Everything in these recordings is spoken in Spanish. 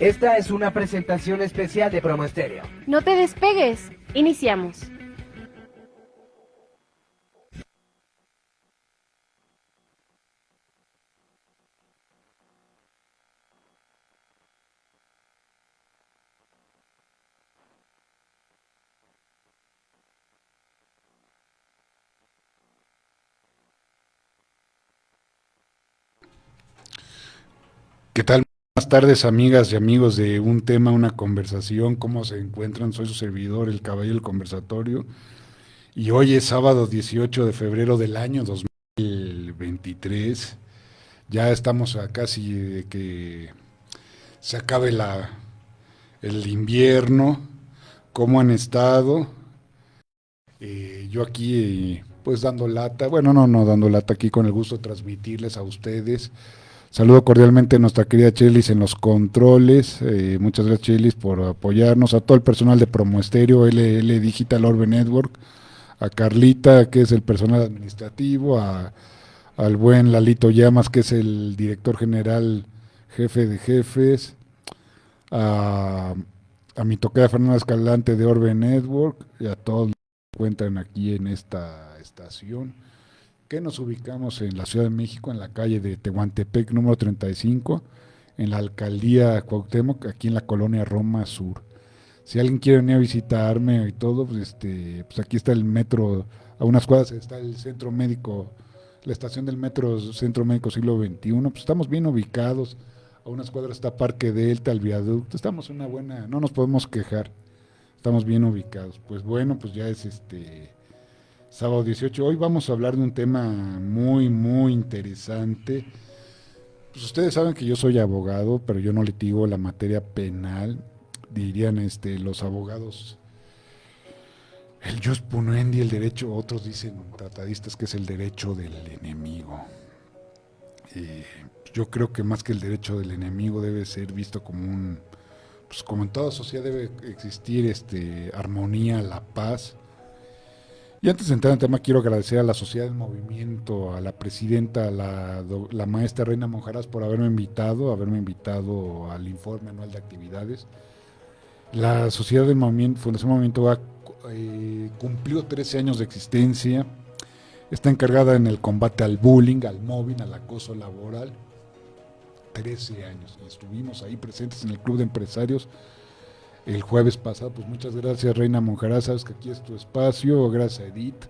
Esta es una presentación especial de Promo Estéreo. No te despegues. Iniciamos. ¿Qué tal? Buenas tardes, amigas y amigos de Un Tema, una Conversación. ¿Cómo se encuentran? Soy su servidor, el Caballero del Conversatorio. Y hoy es sábado 18 de febrero del año 2023. Ya estamos a casi de que se acabe el invierno. ¿Cómo han estado? Yo aquí, pues dando lata. Bueno, no dando lata, aquí con el gusto de transmitirles a ustedes. Saludo cordialmente a nuestra querida Chelis en los controles. Muchas gracias, Chelis, por apoyarnos. A todo el personal de Promo Estéreo, LL Digital Orbe Network. A Carlita, que es el personal administrativo. Al buen Lalito Llamas, que es el director general, jefe de jefes. A, a mi tocaya Fernanda Escalante de Orbe Network. Y a todos los que se encuentran aquí en esta estación, que nos ubicamos en la Ciudad de México, en la calle de Tehuantepec número 35, en la alcaldía Cuauhtémoc, aquí en la colonia Roma Sur. Si alguien quiere venir a visitarme y todo, pues aquí está el metro, a unas cuadras está el centro médico, la estación del metro Centro Médico Siglo XXI, pues estamos bien ubicados, a unas cuadras está Parque Delta, el viaducto, estamos en una buena, no nos podemos quejar, estamos bien ubicados. Pues bueno, pues ya es sábado 18. Hoy vamos a hablar de un tema muy interesante. Pues ustedes saben que yo soy abogado, pero yo no litigo la materia penal. Dirían los abogados, el jus puniendi, el derecho, otros dicen tratadistas que es el derecho del enemigo. Yo creo que más que el derecho del enemigo debe ser visto como pues como en toda sociedad debe existir armonía, la paz. Y antes de entrar en el tema, quiero agradecer a la Sociedad del Movimiento, a la presidenta, la maestra Reina Monjaras, por haberme invitado al informe anual de actividades. La Sociedad del Movimiento, Fundación Movimiento cumplió 13 años de existencia, está encargada en el combate al bullying, al mobbing, al acoso laboral. 13 años, y estuvimos ahí presentes en el Club de Empresarios el jueves pasado. Pues muchas gracias, Reina Monjaraz, sabes que aquí es tu espacio. Gracias a Edith,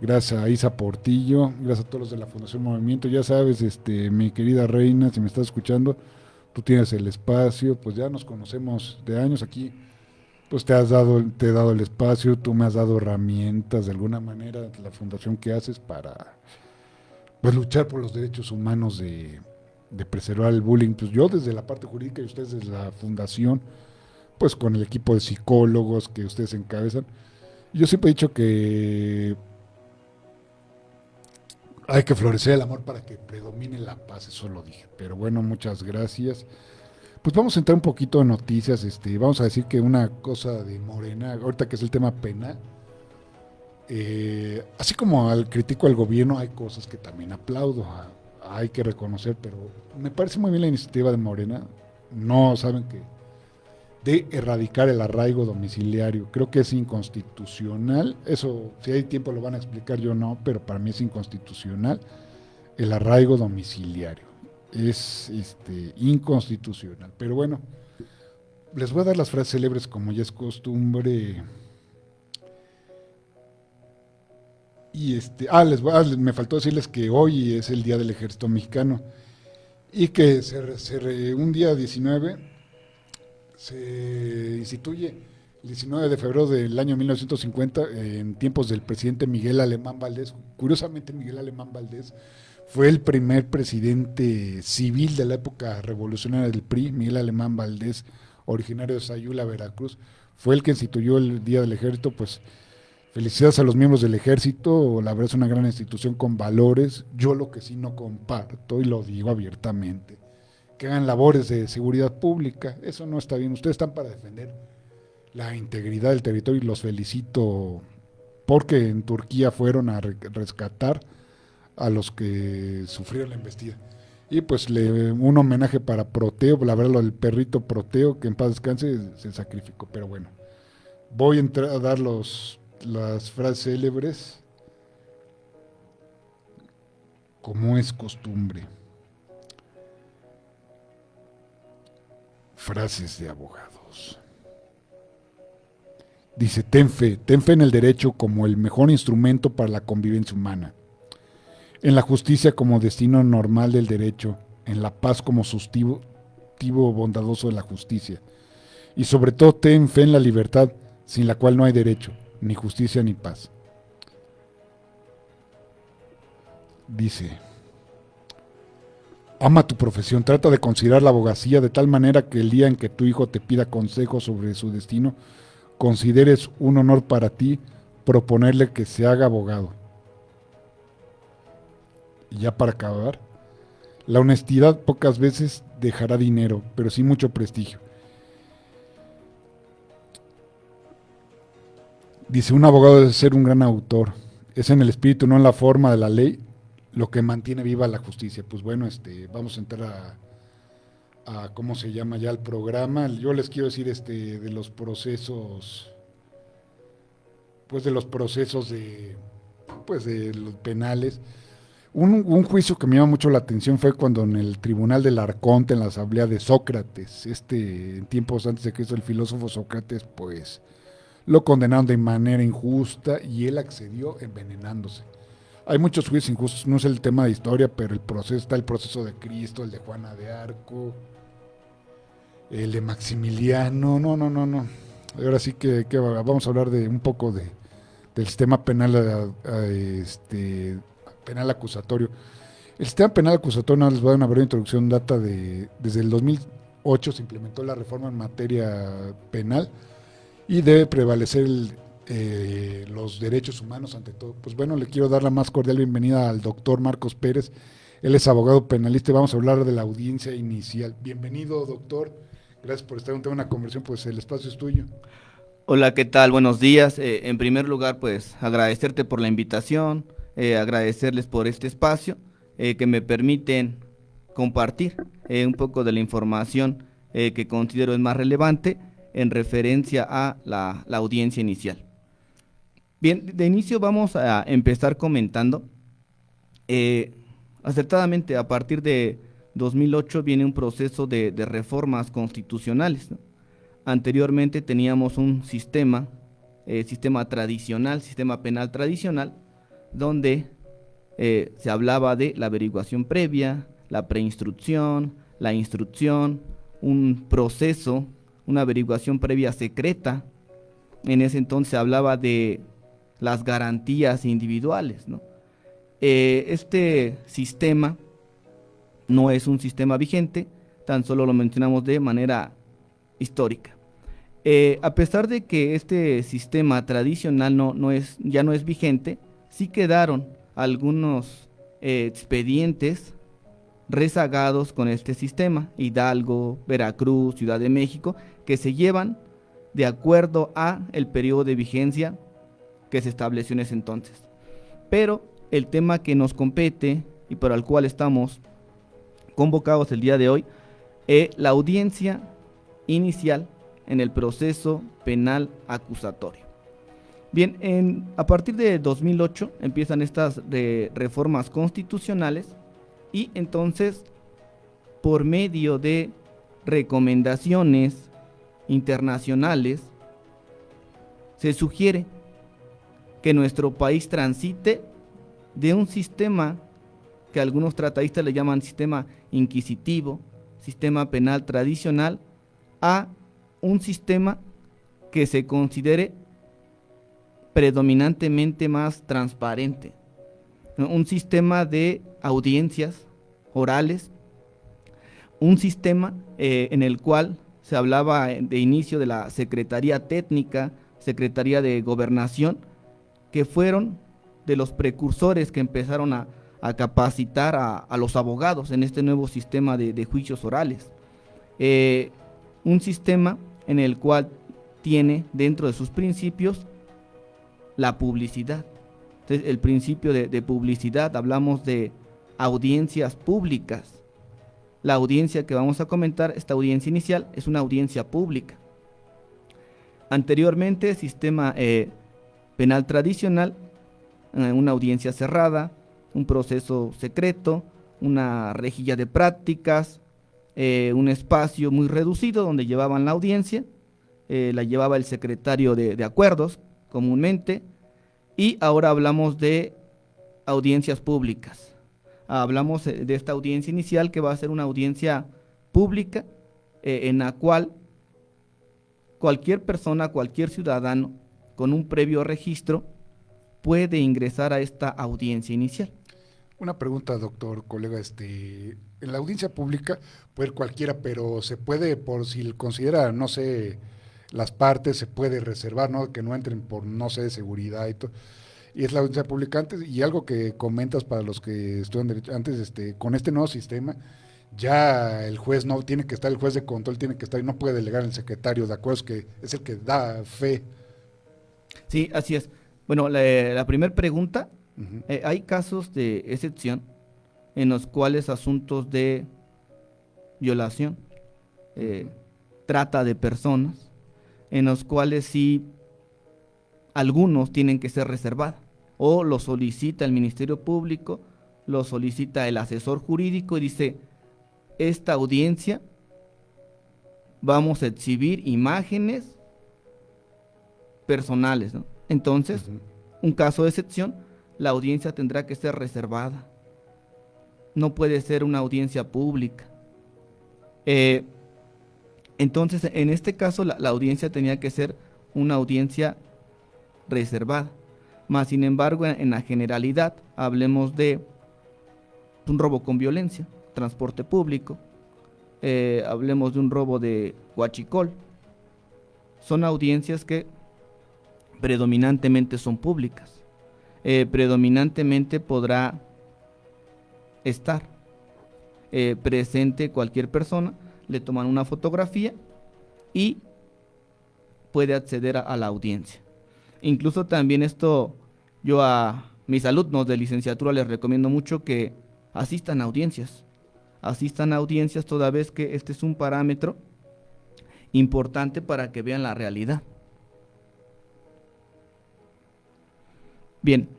gracias a Isa Portillo, gracias a todos los de la Fundación Movimiento. Ya sabes, mi querida Reina, si me estás escuchando, tú tienes el espacio, pues ya nos conocemos de años aquí, pues te he dado el espacio, tú me has dado herramientas de alguna manera, la fundación que haces para pues luchar por los derechos humanos de preservar el bullying. Pues yo desde la parte jurídica y ustedes desde la fundación, pues con el equipo de psicólogos que ustedes encabezan. Yo siempre he dicho que hay que florecer el amor para que predomine la paz, eso lo dije. Pero bueno, muchas gracias. Pues vamos a entrar un poquito en noticias. Vamos a decir que una cosa de Morena, ahorita que es el tema penal, así como critico al gobierno, hay cosas que también aplaudo, hay que reconocer, pero me parece muy bien la iniciativa de Morena. No saben que de erradicar el arraigo domiciliario. Creo que es inconstitucional. Eso, si hay tiempo lo van a explicar, yo no, pero para mí es inconstitucional el arraigo domiciliario. Es inconstitucional. Pero bueno, les voy a dar las frases célebres como ya es costumbre. Y me faltó decirles que hoy es el Día del Ejército Mexicano y que un día 19 se instituye el 19 de febrero del año 1950, en tiempos del presidente Miguel Alemán Valdés. Curiosamente, Miguel Alemán Valdés fue el primer presidente civil de la época revolucionaria del PRI. Miguel Alemán Valdés, originario de Sayula, Veracruz, fue el que instituyó el Día del Ejército. Pues felicidades a los miembros del Ejército, la verdad es una gran institución con valores. Yo lo que sí no comparto, y lo digo abiertamente, que hagan labores de seguridad pública, eso no está bien. Ustedes están para defender la integridad del territorio y los felicito porque en Turquía fueron a rescatar a los que sufrieron la embestida. Y pues un homenaje para Proteo, la verdad, lo del perrito Proteo, que en paz descanse, se sacrificó. Pero bueno, voy a entrar a dar las frases célebres, como es costumbre. Frases de abogados. Dice, ten fe en el derecho como el mejor instrumento para la convivencia humana, en la justicia como destino normal del derecho, en la paz como sustantivo bondadoso de la justicia, y sobre todo ten fe en la libertad, sin la cual no hay derecho, ni justicia ni paz. Dice, ama tu profesión, trata de considerar la abogacía de tal manera que el día en que tu hijo te pida consejo sobre su destino, consideres un honor para ti proponerle que se haga abogado. Y ya para acabar, la honestidad pocas veces dejará dinero, pero sí mucho prestigio. Dice, un abogado debe ser un gran autor. Es en el espíritu, no en la forma de la ley, lo que mantiene viva la justicia. Pues bueno, vamos a entrar a ¿cómo se llama ya el programa? Yo les quiero decir de los procesos, pues de los procesos de los penales. Un juicio que me llama mucho la atención fue cuando en el tribunal del Arconte, en la asamblea de Sócrates, en tiempos antes de Cristo, el filósofo Sócrates, pues lo condenaron de manera injusta y él accedió envenenándose. Hay muchos juicios injustos, no es el tema de historia, pero está el proceso de Cristo, el de Juana de Arco, el de Maximiliano, no. Ahora sí que vamos a hablar de un poco del sistema penal, penal acusatorio. El sistema penal acusatorio, no les voy a dar una breve introducción, desde el 2008 se implementó la reforma en materia penal y debe prevalecer los derechos humanos ante todo. Pues bueno, le quiero dar la más cordial bienvenida al doctor Marcos Pérez. Él es abogado penalista y vamos a hablar de la audiencia inicial. Bienvenido, doctor. Gracias por estar en una conversión, pues el espacio es tuyo. Hola, ¿qué tal? Buenos días. En primer lugar, pues agradecerte por la invitación, agradecerles por este espacio que me permiten compartir un poco de la información que considero es más relevante en referencia a la audiencia inicial. Bien, de inicio vamos a empezar comentando, acertadamente a partir de 2008 viene un proceso de reformas constitucionales, ¿no? Anteriormente teníamos un sistema tradicional, sistema penal tradicional, donde se hablaba de la averiguación previa, la preinstrucción, la instrucción, un proceso, una averiguación previa secreta. En ese entonces se hablaba de las garantías individuales, ¿no? Este sistema no es un sistema vigente, tan solo lo mencionamos de manera histórica. A pesar de que este sistema tradicional ya no es vigente, sí quedaron algunos expedientes rezagados con este sistema, Hidalgo, Veracruz, Ciudad de México, que se llevan de acuerdo a el periodo de vigencia que se estableció en ese entonces. Pero el tema que nos compete y para el cual estamos convocados el día de hoy, la audiencia inicial en el proceso penal acusatorio. Bien, a partir de 2008 empiezan estas reformas constitucionales y entonces por medio de recomendaciones internacionales se sugiere que nuestro país transite de un sistema que algunos tratatistas le llaman sistema inquisitivo, sistema penal tradicional, a un sistema que se considere predominantemente más transparente, ¿no? Un sistema de audiencias orales, un sistema en el cual se hablaba de inicio de la Secretaría Técnica, Secretaría de Gobernación, que fueron de los precursores que empezaron a capacitar a los abogados en este nuevo sistema de juicios orales. Un sistema en el cual tiene dentro de sus principios la publicidad. Entonces, el principio de publicidad, hablamos de audiencias públicas, La audiencia que vamos a comentar, esta audiencia inicial, es una audiencia pública. Anteriormente, sistema penal tradicional, una audiencia cerrada, un proceso secreto, una rejilla de prácticas, un espacio muy reducido donde llevaban la audiencia, la llevaba el secretario de acuerdos comúnmente, y ahora hablamos de audiencias públicas. Hablamos de esta audiencia inicial que va a ser una audiencia pública en la cual cualquier persona, cualquier ciudadano con un previo registro puede ingresar a esta audiencia inicial. Una pregunta, doctor, colega, en la audiencia pública puede ir cualquiera, pero se puede, por si considera, no sé, las partes, se puede reservar, ¿no? Que no entren por, no sé, seguridad y todo. Y es la audiencia pública antes, y algo que comentas para los que estudian derecho, antes, con este nuevo sistema, ya el juez no tiene que estar, el juez de control tiene que estar, y no puede delegar el secretario de acuerdos, que es el que da fe. Sí, así es. Bueno, la primera pregunta, Uh-huh. hay casos de excepción en los cuales asuntos de violación, trata de personas, en los cuales sí algunos tienen que ser reservados, o lo solicita el Ministerio Público, lo solicita el asesor jurídico y dice, esta audiencia vamos a exhibir imágenes personales, ¿no? Entonces, Uh-huh. un caso de excepción, la audiencia tendrá que ser reservada. No puede ser una audiencia pública. Entonces, en este caso, la audiencia tenía que ser una audiencia reservada. Más sin embargo, en la generalidad, hablemos de un robo con violencia, transporte público, hablemos de un robo de huachicol. Son audiencias que predominantemente son públicas. Predominantemente podrá estar presente cualquier persona, le toman una fotografía y puede acceder a la audiencia. Incluso también esto, yo a mis alumnos de licenciatura les recomiendo mucho que asistan a audiencias toda vez que este es un parámetro importante para que vean la realidad. Bien,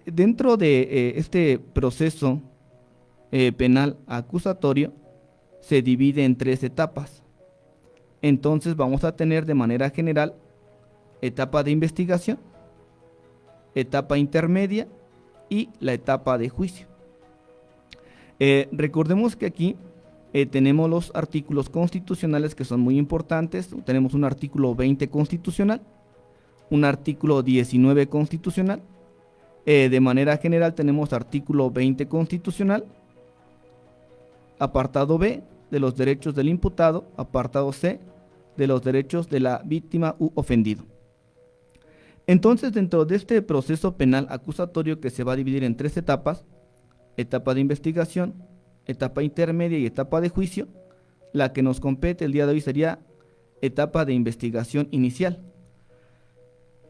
dentro de este proceso penal acusatorio se divide en 3 etapas. Entonces vamos a tener de manera general etapa de investigación, etapa intermedia y la etapa de juicio. Recordemos que aquí tenemos los artículos constitucionales que son muy importantes. Tenemos un artículo 20 constitucional, un artículo 19 constitucional. De manera general tenemos artículo 20 constitucional, apartado B de los derechos del imputado, apartado C de los derechos de la víctima u ofendido. Entonces, dentro de este proceso penal acusatorio que se va a dividir en 3 etapas, etapa de investigación, etapa intermedia y etapa de juicio, la que nos compete el día de hoy sería etapa de investigación inicial.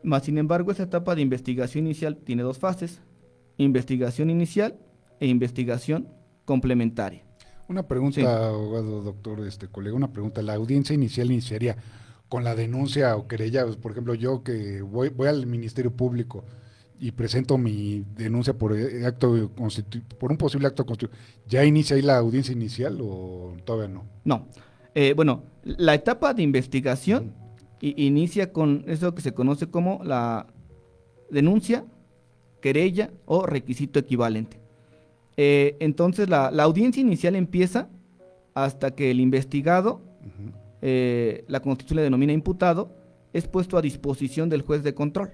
Más sin embargo, esa etapa de investigación inicial tiene 2 fases, investigación inicial e investigación complementaria. Una pregunta, Sí. abogado, doctor, colega, una pregunta. ¿La audiencia inicial iniciaría con la denuncia o querella? Por ejemplo, yo que voy al Ministerio Público y presento mi denuncia por por un posible acto constitutivo, ¿ya inicia ahí la audiencia inicial o todavía no? No. Bueno, la etapa de investigación inicia con eso que se conoce como la denuncia, querella o requisito equivalente. Entonces la audiencia inicial empieza hasta que el investigado, Uh-huh. la Constitución le denomina imputado, es puesto a disposición del juez de control.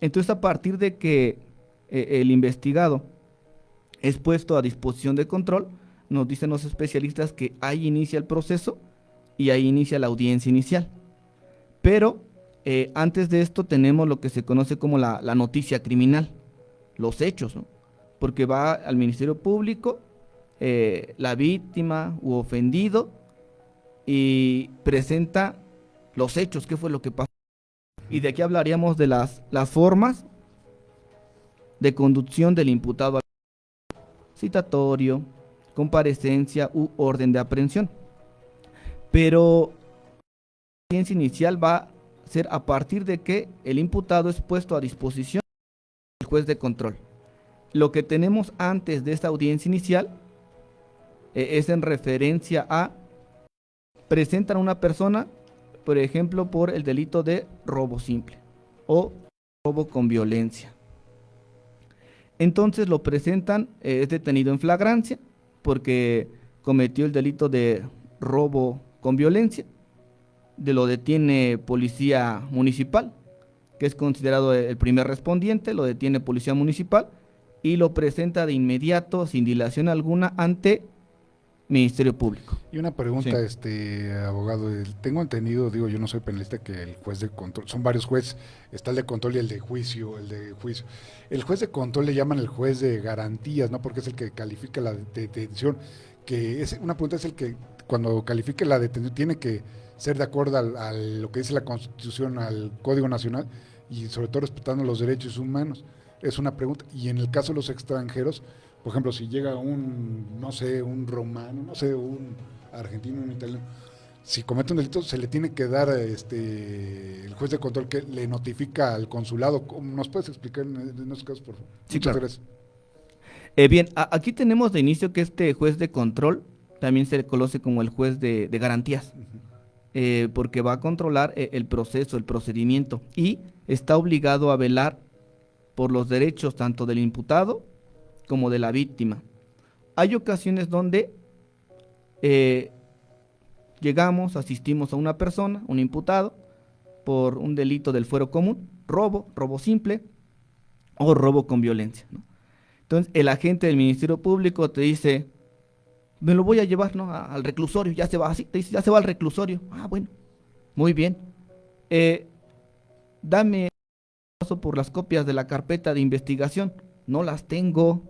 Entonces, a partir de que el investigado es puesto a disposición de control, nos dicen los especialistas que ahí inicia el proceso y ahí inicia la audiencia inicial. Pero antes de esto tenemos lo que se conoce como la noticia criminal, los hechos, ¿no? Porque va al Ministerio Público la víctima u ofendido y presenta los hechos, qué fue lo que pasó. Y de aquí hablaríamos de las formas de conducción del imputado: citatorio, comparecencia u orden de aprehensión. Pero la audiencia inicial va a ser a partir de que el imputado es puesto a disposición del juez de control. Lo que tenemos antes de esta audiencia inicial es en referencia a presentan a una persona, por ejemplo, por el delito de robo simple o robo con violencia. Entonces lo presentan, es detenido en flagrancia porque cometió el delito de robo con violencia, lo detiene policía municipal, que es considerado el primer respondiente, lo detiene policía municipal y lo presenta de inmediato, sin dilación alguna, ante Ministerio Público. Y una pregunta, Sí. Abogado, tengo entendido, digo, yo no soy penalista, que el juez de control, son varios jueces, está el de control y el de juicio, El juez de control le llaman el juez de garantías, ¿no? Porque es el que califica la detención, que es una pregunta, es el que cuando califique la detención tiene que ser de acuerdo a lo que dice la Constitución, al Código Nacional, y sobre todo respetando los derechos humanos. Es una pregunta. Y en el caso de los extranjeros, por ejemplo, si llega no sé, un romano, no sé, un argentino, un italiano, si comete un delito, se le tiene que dar el juez de control que le notifica al consulado. ¿Nos puedes explicar en esos casos, por favor? Sí, Muchas claro. gracias. Bien, aquí tenemos de inicio que este juez de control también se le conoce como el juez de garantías, porque va a controlar el proceso, el procedimiento, y está obligado a velar por los derechos tanto del imputado como de la víctima. Hay ocasiones donde llegamos, asistimos a una persona, un imputado, por un delito del fuero común, robo simple o robo con violencia, ¿no? Entonces el agente del Ministerio Público te dice, me lo voy a llevar, ¿no?, al reclusorio, ya se va, así te dice, ya se va al reclusorio. Ah, bueno, muy bien. Dame paso por las copias de la carpeta de investigación. No las tengo.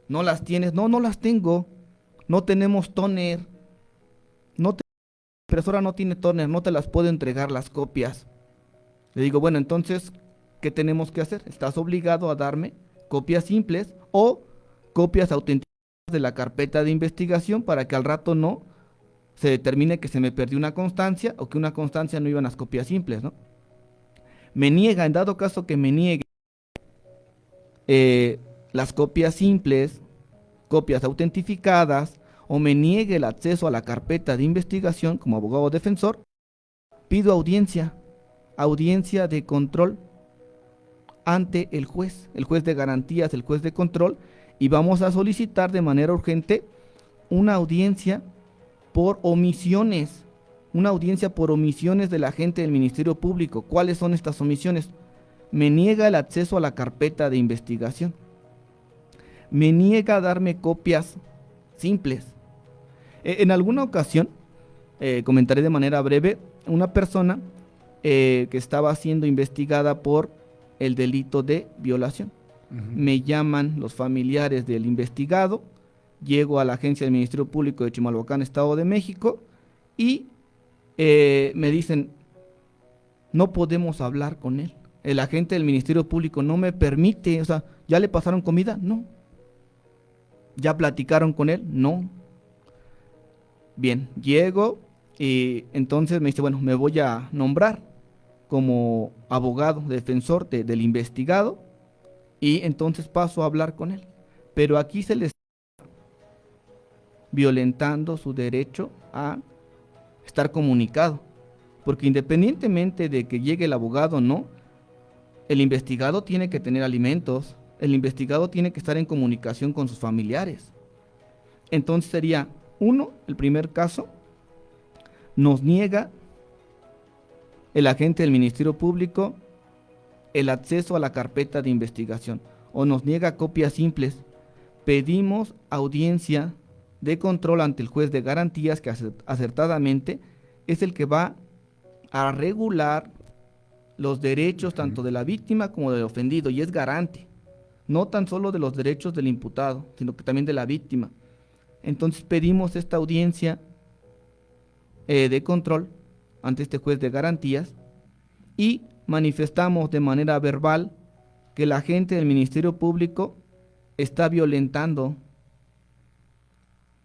¿No las tienes? No, no las tengo. No tenemos tóner. La impresora no tiene tóner, no te las puedo entregar las copias. Le digo, bueno, entonces, ¿qué tenemos que hacer? Estás obligado a darme copias simples o copias autenticadas de la carpeta de investigación para que al rato no se determine que se me perdió una constancia o que una constancia no iban las copias simples, ¿no? Me niega, en dado caso que me niegue las copias simples, copias autentificadas, o me niegue el acceso a la carpeta de investigación como abogado defensor, pido audiencia de control ante el juez de garantías, el juez de control, y vamos a solicitar de manera urgente una audiencia por omisiones, del agente del Ministerio Público. ¿Cuáles son estas omisiones? Me niega el acceso a la carpeta de investigación, me niega a darme copias simples. En alguna ocasión, comentaré de manera breve, una persona que estaba siendo investigada por el delito de violación. Me llaman los familiares del investigado, llego a la agencia del Ministerio Público de Chimalhuacán, Estado de México, y me dicen, no podemos hablar con él. El agente del Ministerio Público no me permite, o sea, ¿ya le pasaron comida? No. ¿Ya platicaron con él? No. Bien, llego y entonces me dice, bueno, me voy a nombrar como abogado defensor del investigado, y entonces paso a hablar con él. Pero aquí se le está violentando su derecho a estar comunicado, porque independientemente de que llegue el abogado o no, el investigado tiene que tener alimentos, el investigado tiene que estar en comunicación con sus familiares. Entonces sería, el primer caso, nos niega el agente del Ministerio Público el acceso a la carpeta de investigación, o nos niega copias simples. Pedimos audiencia de control ante el juez de garantías, que acertadamente es el que va a regular los derechos tanto de la víctima como del ofendido, y es garante, no tan solo de los derechos del imputado, sino que también de la víctima. Entonces pedimos esta audiencia de control ante este juez de garantías y manifestamos de manera verbal que el agente del Ministerio Público está violentando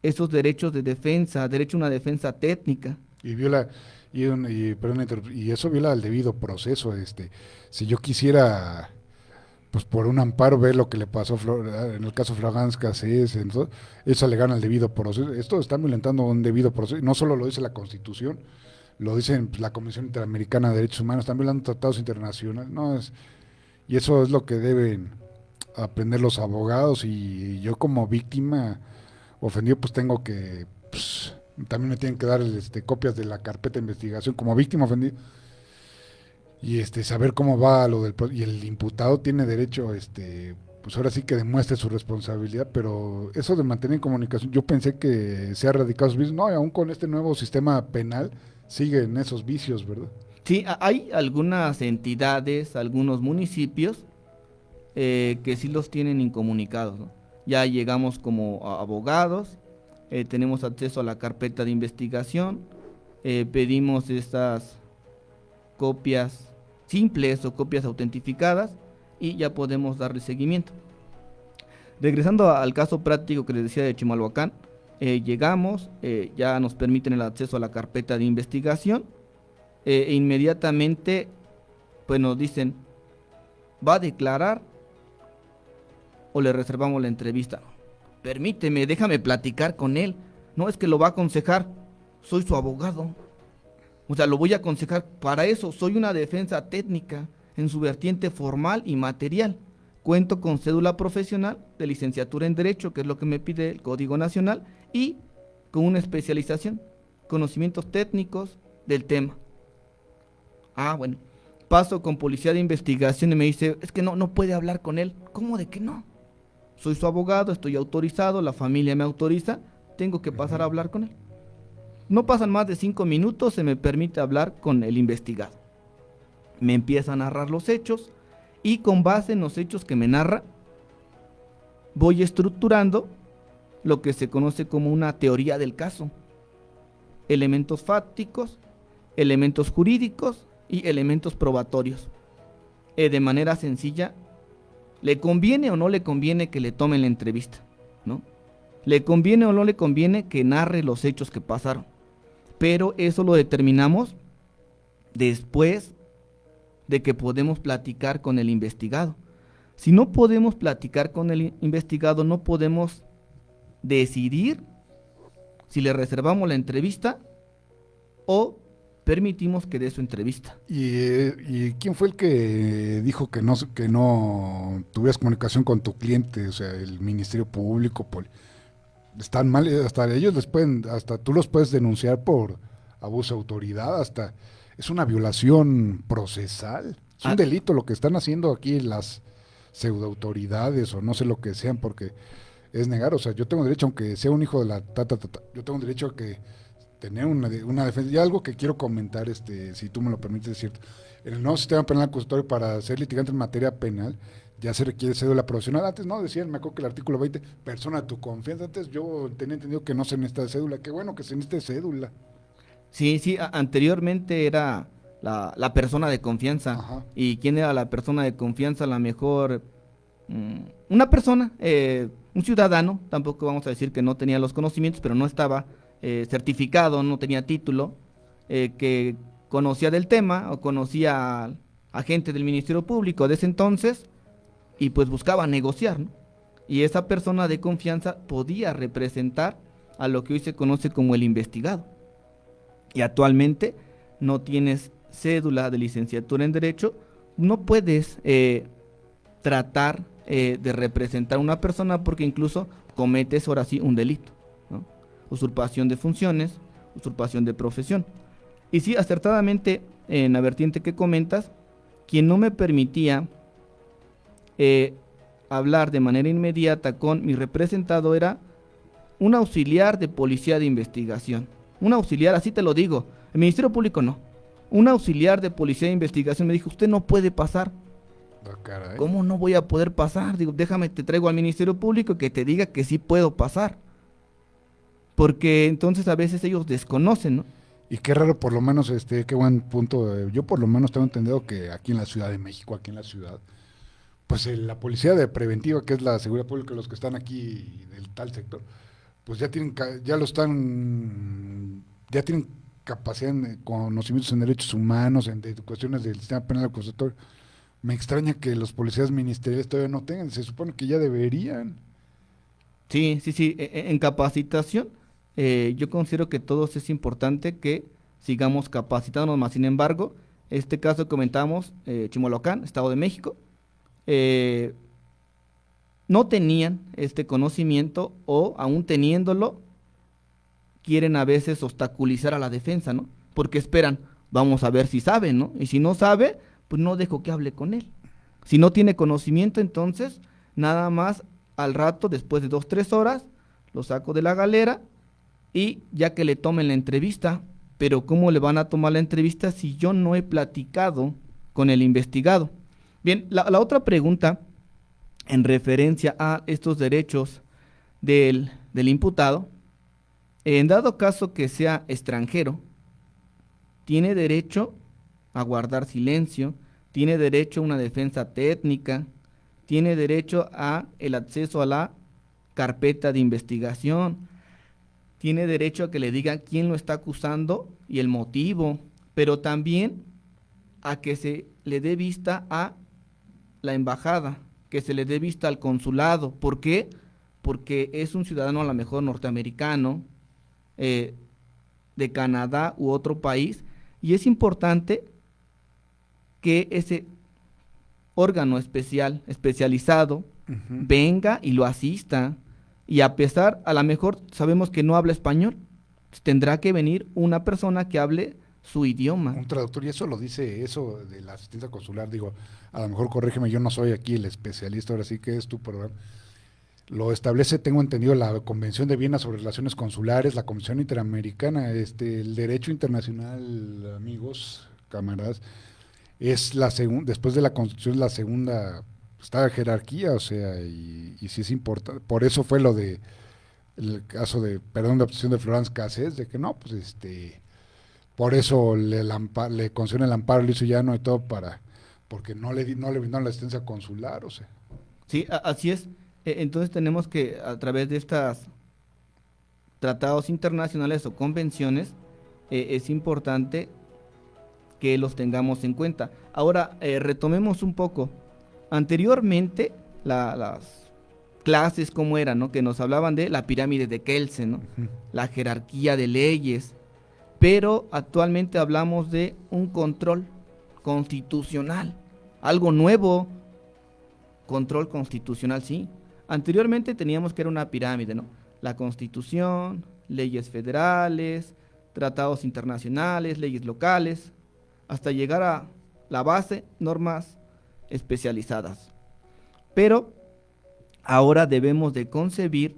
esos derechos de defensa, derecho a una defensa técnica. Y viola, y eso viola el debido proceso. Si yo quisiera, pues por un amparo, ver lo que le pasó en el caso Florence Cassés, entonces, eso le gana el debido proceso. Esto está violentando un debido proceso, y no solo lo dice la Constitución, lo dice pues, la Comisión Interamericana de Derechos Humanos, están violando tratados internacionales, y eso es lo que deben aprender los abogados, y yo como víctima ofendido, pues tengo que, pues, también me tienen que dar copias de la carpeta de investigación como víctima ofendida, y saber cómo va lo y el imputado tiene derecho, pues ahora sí que demuestre su responsabilidad, pero eso de mantener en comunicación, yo pensé que se ha erradicado esos vicios, no, y aún con este nuevo sistema penal siguen esos vicios, ¿verdad? Sí, hay algunas entidades, algunos municipios que sí los tienen incomunicados, ¿no? Ya llegamos como abogados, tenemos acceso a la carpeta de investigación, pedimos estas copias simples o copias autentificadas y ya podemos darle seguimiento. Regresando al caso práctico que les decía de Chimalhuacán, llegamos, ya nos permiten el acceso a la carpeta de investigación, e inmediatamente pues nos dicen, ¿va a declarar o le reservamos la entrevista? Permíteme, déjame platicar con él. No, es que lo va a aconsejar, soy su abogado. O sea, lo voy a aconsejar, para eso soy una defensa técnica en su vertiente formal y material. Cuento con cédula profesional de licenciatura en Derecho, que es lo que me pide el Código Nacional, y con una especialización, conocimientos técnicos del tema. Ah, bueno, paso con policía de investigación y me dice, es que no puede hablar con él. ¿Cómo de que no? Soy su abogado, estoy autorizado, la familia me autoriza, tengo que pasar a hablar con él. No pasan más de 5 minutos, se me permite hablar con el investigado. Me empieza a narrar los hechos y con base en los hechos que me narra, voy estructurando lo que se conoce como una teoría del caso. Elementos fácticos, elementos jurídicos y elementos probatorios. De manera sencilla, ¿le conviene o no le conviene que le tomen la entrevista? ¿No? ¿Le conviene o no le conviene que narre los hechos que pasaron? Pero eso lo determinamos después de que podemos platicar con el investigado. Si no podemos platicar con el investigado, no podemos decidir si le reservamos la entrevista o permitimos que dé su entrevista. ¿Y quién fue el que dijo que no tuvieras comunicación con tu cliente? O sea, el Ministerio Público, están mal, hasta ellos hasta tú los puedes denunciar por abuso de autoridad, hasta es una violación procesal, es un delito lo que están haciendo aquí las pseudoautoridades o no sé lo que sean, porque es negar, o sea, yo tengo derecho, aunque sea un hijo de la yo tengo derecho a que tener una defensa. Y algo que quiero comentar, si tú me lo permites, es cierto, en el nuevo sistema penal acusatorio, para ser litigante en materia penal, ya se requiere cédula profesional. Antes no decían, me acuerdo que el artículo 20, persona de tu confianza. Antes yo tenía entendido que no se necesita cédula. Qué bueno que se necesite cédula. Sí, anteriormente era la persona de confianza. Ajá. ¿Y quién era la persona de confianza? A lo mejor una persona, un ciudadano, tampoco vamos a decir que no tenía los conocimientos, pero no estaba certificado, no tenía título, que conocía del tema o conocía a gente del Ministerio Público de ese entonces y pues buscaba negociar, ¿no? Y esa persona de confianza podía representar a lo que hoy se conoce como el investigado. Y actualmente no tienes cédula de licenciatura en Derecho, no puedes tratar de representar a una persona porque incluso cometes ahora sí un delito, ¿no? Usurpación de funciones, usurpación de profesión. Y sí, acertadamente, en la vertiente que comentas, quien no me permitía hablar de manera inmediata con mi representado era un auxiliar de policía de investigación. Un auxiliar, así te lo digo, el Ministerio Público no. Un auxiliar de policía de investigación me dijo, usted no puede pasar. Caray. ¿Cómo no voy a poder pasar? Digo, déjame, te traigo al Ministerio Público que te diga que sí puedo pasar. Porque entonces a veces ellos desconocen, ¿no? Y qué raro, por lo menos, qué buen punto. Yo por lo menos tengo entendido que aquí en la Ciudad de México, aquí en la ciudad, pues la policía de preventiva, que es la seguridad pública, los que están aquí del tal sector, pues ya tienen capacidad, conocimientos en derechos humanos, de cuestiones del sistema penal acusatorio. Me extraña que los policías ministeriales todavía no tengan, se supone que ya deberían. Sí, sí, sí, en capacitación, yo considero que todos es importante que sigamos capacitándonos más. Sin embargo, este caso que comentamos, Chimalhuacán, Estado de México, eh, no tenían este conocimiento o aún teniéndolo, quieren a veces obstaculizar a la defensa, ¿no? Porque esperan, vamos a ver si sabe, ¿no? Y si no sabe, pues no dejo que hable con él. Si no tiene conocimiento, entonces nada más al rato, después de 2, 3 horas, lo saco de la galera y ya que le tomen la entrevista. Pero ¿cómo le van a tomar la entrevista si yo no he platicado con el investigado? Bien, la otra pregunta en referencia a estos derechos del imputado, en dado caso que sea extranjero, tiene derecho a guardar silencio, tiene derecho a una defensa técnica, tiene derecho a el acceso a la carpeta de investigación, tiene derecho a que le digan quién lo está acusando y el motivo, pero también a que se le dé vista a la embajada, que se le dé vista al consulado. ¿Por qué? Porque es un ciudadano a lo mejor norteamericano, de Canadá u otro país, y es importante que ese órgano especializado, venga y lo asista, y a pesar, a lo mejor sabemos que no habla español, tendrá que venir una persona que hable su idioma. Un traductor, y eso lo dice, eso de la asistencia consular, digo, a lo mejor corrígeme, yo no soy aquí el especialista, ahora sí que es tu programa. Lo establece, tengo entendido, la Convención de Viena sobre Relaciones Consulares, la Convención Interamericana, el derecho internacional, amigos, camaradas, es la segunda, después de la Constitución, la segunda, está jerarquía, o sea, y sí es importante, por eso fue lo de, el caso de, perdón, de obtención de Florence Cassés, de que no, pues por eso le concedió el amparo a Luis Llano y todo porque no le brindaron la asistencia consular, o sea. Sí, así es. Entonces tenemos que, a través de estos tratados internacionales o convenciones, es importante que los tengamos en cuenta. Ahora, retomemos un poco. Anteriormente, las clases como eran, ¿no? Que nos hablaban de la pirámide de Kelsen, ¿no? La jerarquía de leyes, pero actualmente hablamos de un control constitucional, algo nuevo. Control constitucional, sí. Anteriormente teníamos que era una pirámide, ¿no? La Constitución, leyes federales, tratados internacionales, leyes locales, hasta llegar a la base, normas especializadas. Pero ahora debemos de concebir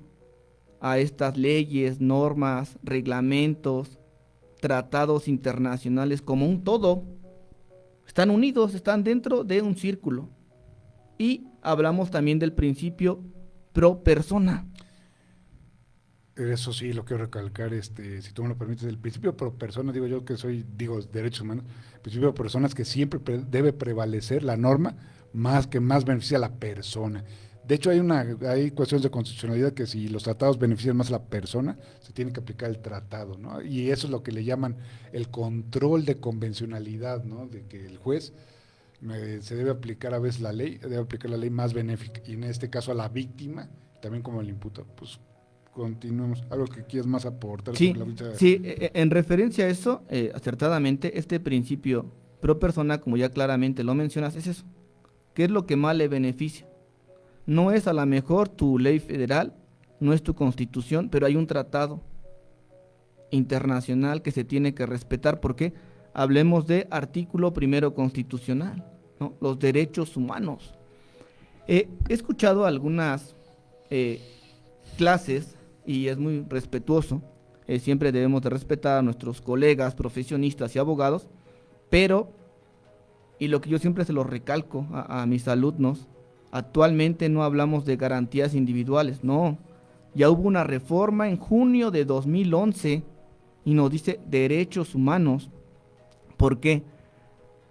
a estas leyes, normas, reglamentos, tratados internacionales como un todo. Están unidos, están dentro de un círculo. Y hablamos también del principio pro persona. Eso sí, lo quiero recalcar, si tú me lo permites, el principio pro persona, digo yo que digo, derechos humanos, el principio pro persona es que siempre debe prevalecer la norma más beneficia a la persona. De hecho, hay cuestiones de constitucionalidad que si los tratados benefician más a la persona, se tiene que aplicar el tratado, ¿no? Y eso es lo que le llaman el control de convencionalidad, ¿no? De que el juez se debe aplicar a veces debe aplicar la ley más benéfica, y en este caso a la víctima, también como el imputado. Pues continuemos. ¿Algo que quieras más aportar? Sí, sí, en referencia a eso, acertadamente, este principio pro persona, como ya claramente lo mencionas, es eso. ¿Qué es lo que más le beneficia? No es a lo mejor tu ley federal, no es tu constitución, pero hay un tratado internacional que se tiene que respetar. ¿Por qué? Hablemos de artículo primero constitucional, ¿no? Los derechos humanos. He escuchado algunas clases y es muy respetuoso. Siempre debemos de respetar a nuestros colegas, profesionistas y abogados, pero, y lo que yo siempre se lo recalco a mis alumnos, actualmente no hablamos de garantías individuales, no. Ya hubo una reforma en junio de 2011 y nos dice derechos humanos. ¿Por qué?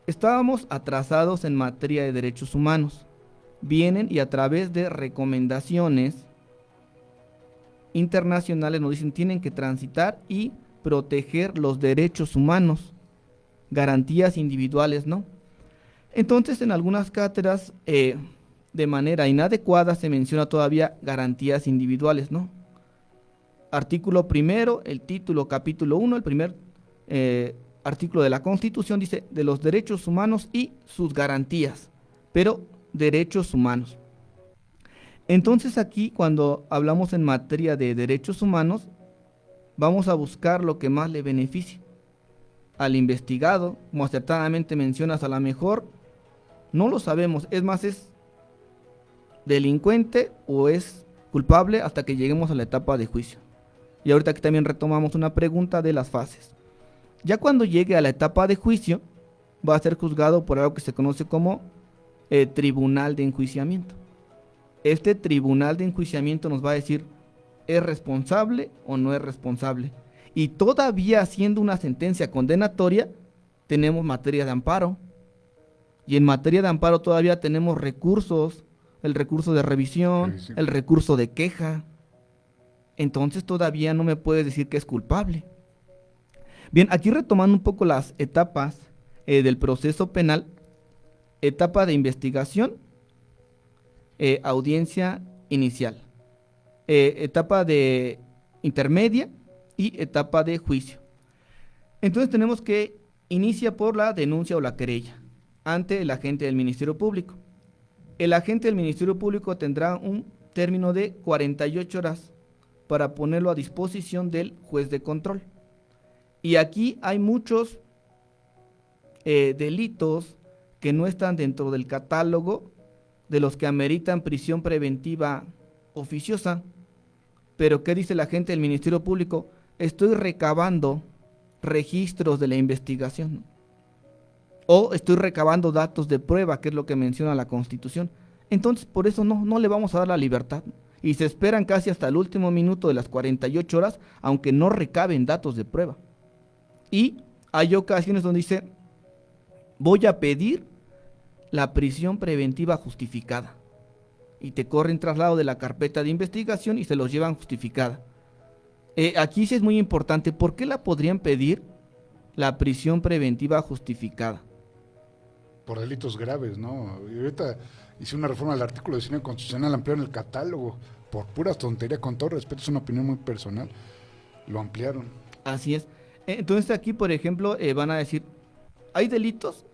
Estábamos atrasados en materia de derechos humanos. Vienen y a través de recomendaciones internacionales nos dicen tienen que transitar y proteger los derechos humanos, garantías individuales, ¿no? Entonces, en algunas cátedras, de manera inadecuada, se menciona todavía garantías individuales, ¿no? Artículo primero, el título, capítulo 1, el primer artículo de la Constitución dice de los derechos humanos y sus garantías, pero derechos humanos. Entonces aquí, cuando hablamos en materia de derechos humanos, vamos a buscar lo que más le beneficie al investigado. Como acertadamente mencionas, a lo mejor no lo sabemos, es más, es delincuente o es culpable hasta que lleguemos a la etapa de juicio. Y ahorita aquí también retomamos una pregunta de las fases. Ya cuando llegue a la etapa de juicio, va a ser juzgado por algo que se conoce como tribunal de enjuiciamiento. Este tribunal de enjuiciamiento nos va a decir, ¿es responsable o no es responsable? Y todavía haciendo una sentencia condenatoria, tenemos materia de amparo. Y en materia de amparo todavía tenemos recursos, el recurso de revisión, el recurso de queja. Entonces todavía no me puedes decir que es culpable. Bien, aquí retomando un poco las etapas del proceso penal, etapa de investigación, audiencia inicial, etapa de intermedia y etapa de juicio. Entonces tenemos que inicia por la denuncia o la querella ante el agente del Ministerio Público. El agente del Ministerio Público tendrá un término de 48 horas para ponerlo a disposición del juez de control. Y aquí hay muchos delitos que no están dentro del catálogo de los que ameritan prisión preventiva oficiosa. Pero ¿qué dice el agente del Ministerio Público? Estoy recabando registros de la investigación, ¿no? O estoy recabando datos de prueba, que es lo que menciona la Constitución. Entonces, por eso no le vamos a dar la libertad, ¿no? Y se esperan casi hasta el último minuto de las 48 horas, aunque no recaben datos de prueba. Y hay ocasiones donde dice, voy a pedir la prisión preventiva justificada. Y te corren traslado de la carpeta de investigación y se los llevan justificada. Aquí sí es muy importante, ¿por qué la podrían pedir la prisión preventiva justificada? Por delitos graves, ¿no? Y ahorita hice una reforma al artículo 19 constitucional, ampliaron el catálogo por puras tonterías, con todo respeto, es una opinión muy personal, lo ampliaron. Así es. Entonces aquí, por ejemplo, van a decir, hay delitos.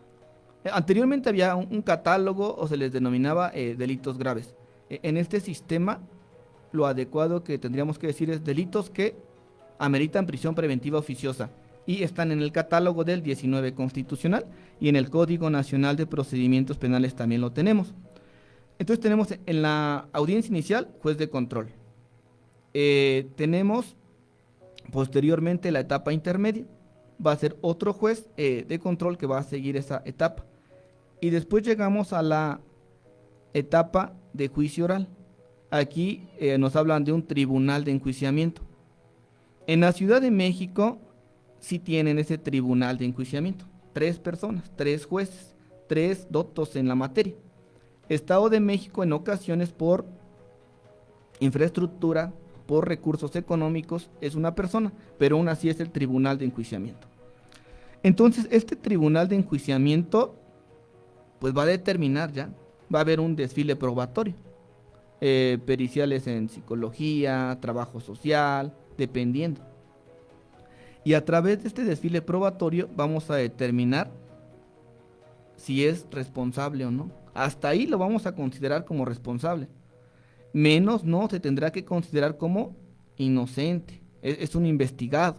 Anteriormente había un catálogo o se les denominaba delitos graves. En este sistema, lo adecuado que tendríamos que decir es delitos que ameritan prisión preventiva oficiosa y están en el catálogo del 19 constitucional y en el Código Nacional de Procedimientos Penales también lo tenemos. Entonces tenemos en la audiencia inicial, juez de control. Tenemos posteriormente la etapa intermedia, va a ser otro juez de control que va a seguir esa etapa. Y después llegamos a la etapa de juicio oral. Aquí nos hablan de un tribunal de enjuiciamiento. En la Ciudad de México sí tienen ese tribunal de enjuiciamiento. 3 personas, 3 jueces, 3 doctos en la materia. Estado de México en ocasiones por infraestructura, por recursos económicos, es una persona, pero aún así es el tribunal de enjuiciamiento. Entonces, este tribunal de enjuiciamiento, pues va a determinar ya, va a haber un desfile probatorio, periciales en psicología, trabajo social, dependiendo. Y a través de este desfile probatorio vamos a determinar si es responsable o no. Hasta ahí lo vamos a considerar como responsable. Menos no se tendrá que considerar como inocente, es un investigado.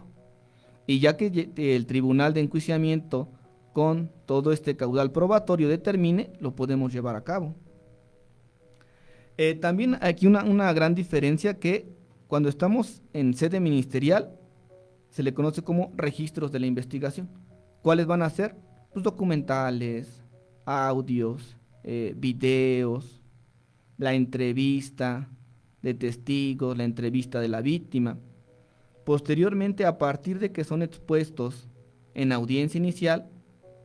Y ya que el tribunal de enjuiciamiento con todo este caudal probatorio determine, lo podemos llevar a cabo. También aquí una gran diferencia que cuando estamos en sede ministerial se le conoce como registros de la investigación. ¿Cuáles van a ser? Pues documentales, audios, videos, la entrevista de testigos, la entrevista de la víctima. Posteriormente, a partir de que son expuestos en audiencia inicial,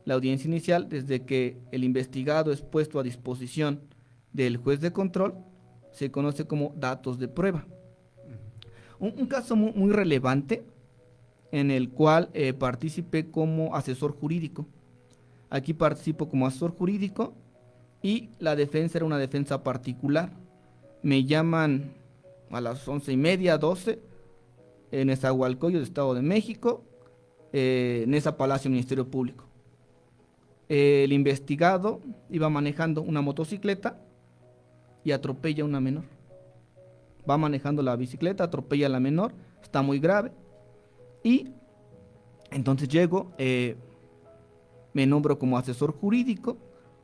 la audiencia inicial, desde que el investigado es puesto a disposición del juez de control, se conoce como datos de prueba. Un caso muy relevante en el cual participé como asesor jurídico. Aquí participo como asesor jurídico y la defensa era una defensa particular. Me llaman a las 11:30, 12, en Nezahualcóyotl, Estado de México, en esa Palacio Ministerio Público. El investigado iba manejando una motocicleta y atropella a una menor. Va manejando la bicicleta, atropella a la menor, está muy grave. Y entonces llego, me nombro como asesor jurídico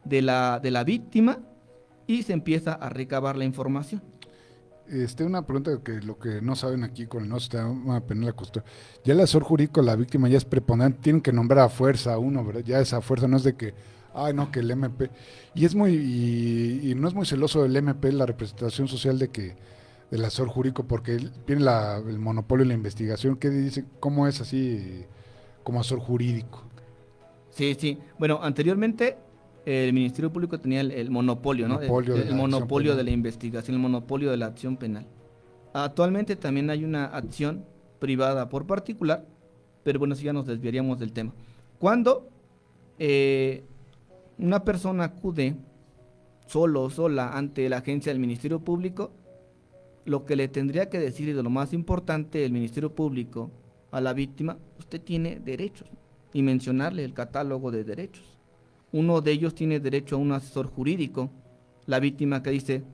de la víctima y se empieza a recabar la información. Una pregunta que lo que no saben aquí con el no sistema penal acusatorio. Ya el asesor jurídico, la víctima ya es preponderante, tienen que nombrar a fuerza a uno, ¿verdad? Ya esa fuerza no es de que, ay no, que el MP. Y es y no es muy celoso del MP, la representación social del asesor jurídico, porque él tiene el monopolio de la investigación. ¿Qué dice? ¿Cómo es así como asesor jurídico? Sí. Bueno, anteriormente el Ministerio Público tenía el monopolio, ¿no? El monopolio de la investigación, el monopolio de la acción penal. Actualmente también hay una acción privada por particular, pero bueno, si ya nos desviaríamos del tema. Cuando una persona acude solo o sola ante la agencia del Ministerio Público, lo que le tendría que decir, y de lo más importante, el Ministerio Público a la víctima, usted tiene derechos, y mencionarle el catálogo de derechos. Uno de ellos tiene derecho a un asesor jurídico. La víctima que dice,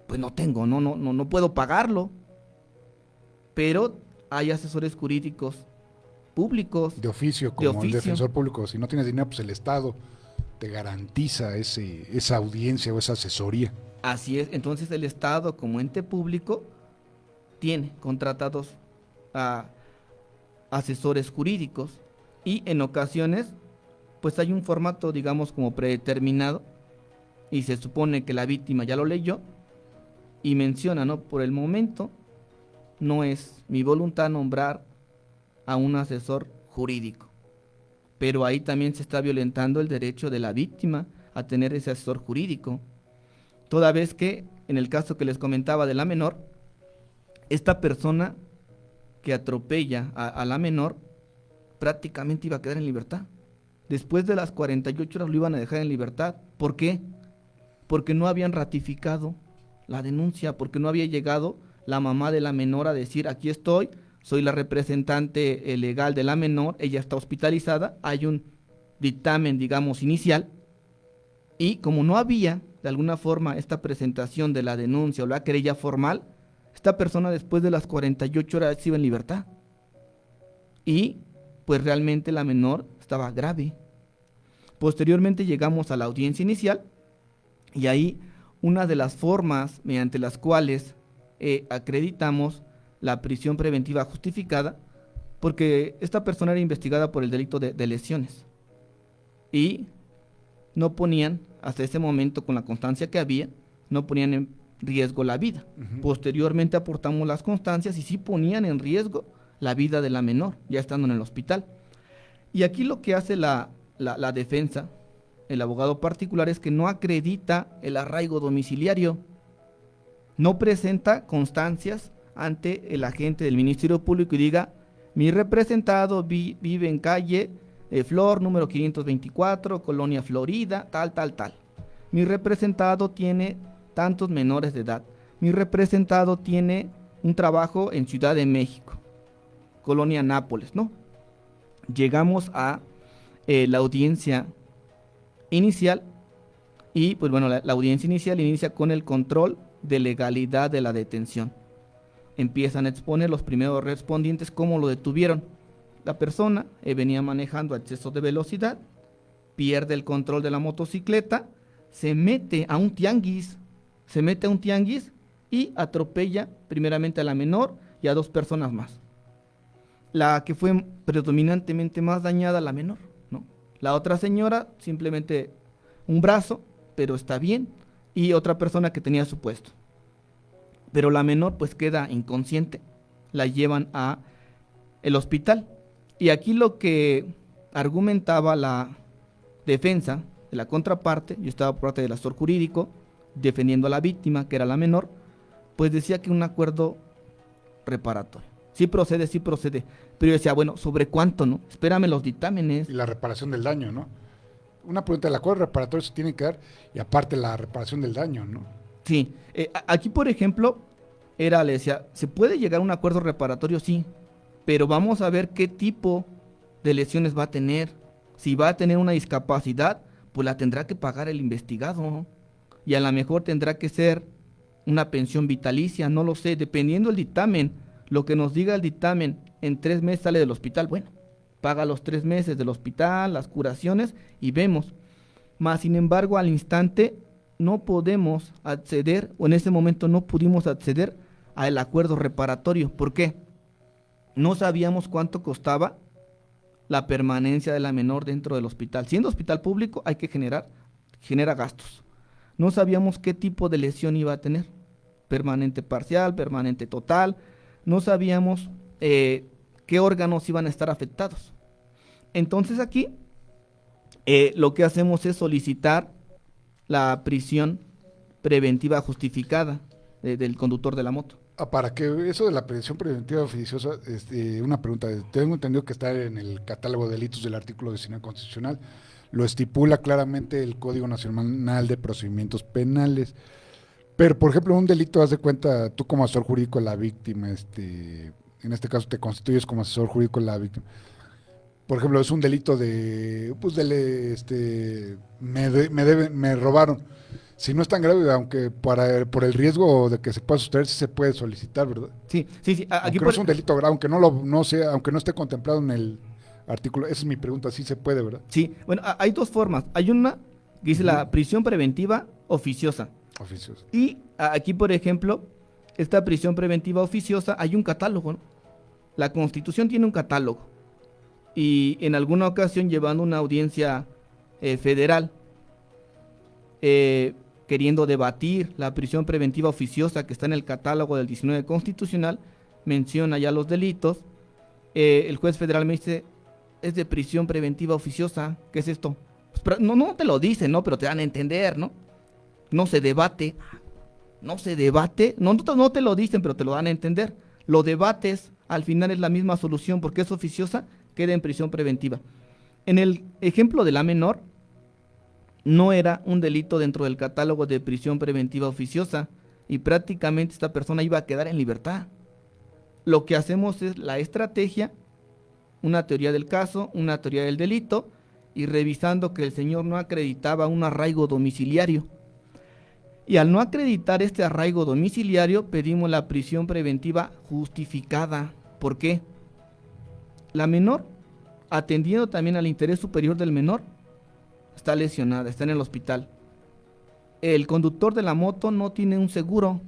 pues no tengo, no puedo pagarlo. Pero hay asesores jurídicos públicos. De oficio, como el defensor público. Si no tienes dinero, pues el Estado te garantiza esa audiencia o esa asesoría. Así es. Entonces el Estado, como ente público, tiene contratados a asesores jurídicos y en ocasiones pues hay un formato, digamos, como predeterminado y se supone que la víctima ya lo leyó y menciona, ¿no? Por el momento no es mi voluntad nombrar a un asesor jurídico, pero ahí también se está violentando el derecho de la víctima a tener ese asesor jurídico, toda vez que en el caso que les comentaba de la menor, esta persona que atropella a la menor prácticamente iba a quedar en libertad. Después de las 48 horas lo iban a dejar en libertad. ¿Por qué? Porque no habían ratificado la denuncia, porque no había llegado la mamá de la menor a decir, aquí estoy, soy la representante legal de la menor, ella está hospitalizada, hay un dictamen, digamos, inicial, y como no había, de alguna forma, esta presentación de la denuncia o la querella formal, esta persona después de las 48 horas iba en libertad. Y, pues realmente la menor estaba grave. Posteriormente llegamos a la audiencia inicial y ahí una de las formas mediante las cuales acreditamos la prisión preventiva justificada, porque esta persona era investigada por el delito de lesiones y no ponían, hasta ese momento con la constancia que había, no ponían en riesgo la vida. Posteriormente aportamos las constancias y sí ponían en riesgo la vida de la menor, ya estando en el hospital. Y aquí lo que hace la defensa, el abogado particular, es que no acredita el arraigo domiciliario, no presenta constancias ante el agente del Ministerio Público y diga, mi representado vive en calle Flor, número 524, Colonia Florida, tal. Mi representado tiene tantos menores de edad. Mi representado tiene un trabajo en Ciudad de México, Colonia Nápoles, ¿no? Llegamos a la audiencia inicial y pues bueno, la audiencia inicial inicia con el control de legalidad de la detención. Empiezan a exponer los primeros respondientes cómo lo detuvieron. La persona venía manejando a exceso de velocidad, pierde el control de la motocicleta, se mete a un tianguis y atropella primeramente a la menor y a 2 personas más. La que fue predominantemente más dañada, la menor, ¿no? La otra señora, simplemente un brazo, pero está bien, y otra persona que tenía su puesto. Pero la menor pues queda inconsciente, la llevan a el hospital. Y aquí lo que argumentaba la defensa de la contraparte, yo estaba por parte del asesor jurídico, defendiendo a la víctima, que era la menor, pues decía que un acuerdo reparatorio. Sí procede. Pero yo decía, bueno, ¿sobre cuánto, no? Espérame los dictámenes. Y la reparación del daño, ¿no? Una pregunta, el acuerdo reparatorio se tiene que dar y aparte la reparación del daño, ¿no? Sí, aquí por ejemplo, le decía, ¿se puede llegar a un acuerdo reparatorio? Sí, pero vamos a ver qué tipo de lesiones va a tener. Si va a tener una discapacidad, pues la tendrá que pagar el investigado. Y a lo mejor tendrá que ser una pensión vitalicia, no lo sé, dependiendo del dictamen. Lo que nos diga el dictamen, en 3 meses sale del hospital, bueno, paga los 3 meses del hospital, las curaciones y vemos. Más sin embargo, al instante no podemos acceder, o en ese momento no pudimos acceder al acuerdo reparatorio. ¿Por qué? No sabíamos cuánto costaba la permanencia de la menor dentro del hospital. Siendo hospital público hay que genera gastos. No sabíamos qué tipo de lesión iba a tener, permanente parcial, permanente total. No sabíamos qué órganos iban a estar afectados. Entonces aquí lo que hacemos es solicitar la prisión preventiva justificada del conductor de la moto. Para que eso de la prisión preventiva oficiosa, una pregunta, tengo entendido que está en el catálogo de delitos del artículo 19 constitucional, lo estipula claramente el Código Nacional de Procedimientos Penales, pero por ejemplo un delito, haz de cuenta, tú como asesor jurídico de la víctima, en este caso te constituyes como asesor jurídico de la víctima, por ejemplo es un delito de, pues me robaron. Si no es tan grave, aunque por el riesgo de que se pueda sustraer, sí se puede solicitar, ¿verdad? Sí. Aquí no es un delito grave, aunque aunque no esté contemplado en el artículo. Esa es mi pregunta, sí se puede, ¿verdad? Sí, bueno, hay 2 formas. Hay una que dice la prisión preventiva oficiosa. Oficiosa. Y aquí, por ejemplo, esta prisión preventiva oficiosa, hay un catálogo, ¿no? La Constitución tiene un catálogo. Y en alguna ocasión, llevando una audiencia federal, queriendo debatir la prisión preventiva oficiosa que está en el catálogo del 19 constitucional, menciona ya los delitos. El juez federal me dice, es de prisión preventiva oficiosa, ¿qué es esto? Pues, pero no te lo dicen, ¿no? Pero te dan a entender, ¿no? No se debate, no te lo dicen, pero te lo dan a entender. Lo debates, al final es la misma solución, porque es oficiosa, queda en prisión preventiva. En el ejemplo de la menor, no era un delito dentro del catálogo de prisión preventiva oficiosa y prácticamente esta persona iba a quedar en libertad. Lo que hacemos es la estrategia, una teoría del caso, una teoría del delito y revisando que el señor no acreditaba un arraigo domiciliario. Y al no acreditar este arraigo domiciliario pedimos la prisión preventiva justificada. ¿Por qué? La menor, atendiendo también al interés superior del menor, está lesionada, está en el hospital. El conductor de la moto no tiene un seguro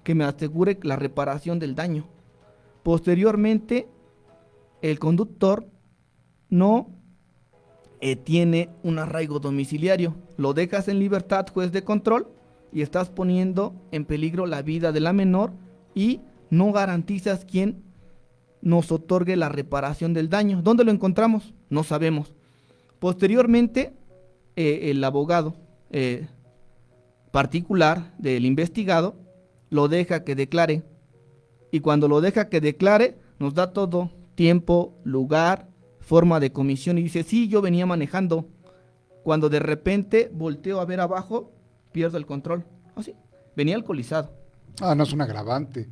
que me asegure la reparación del daño. Posteriormente, el conductor no tiene un arraigo domiciliario. Lo dejas en libertad, juez de control, y estás poniendo en peligro la vida de la menor y no garantizas quién nos otorgue la reparación del daño. ¿Dónde lo encontramos? No sabemos. Posteriormente, el abogado particular del investigado lo deja que declare y cuando lo deja que declare nos da todo, tiempo, lugar, forma de comisión y dice, sí, yo venía manejando. Cuando de repente volteo a ver abajo, pierdo el control. Así, venía alcoholizado. No es un agravante.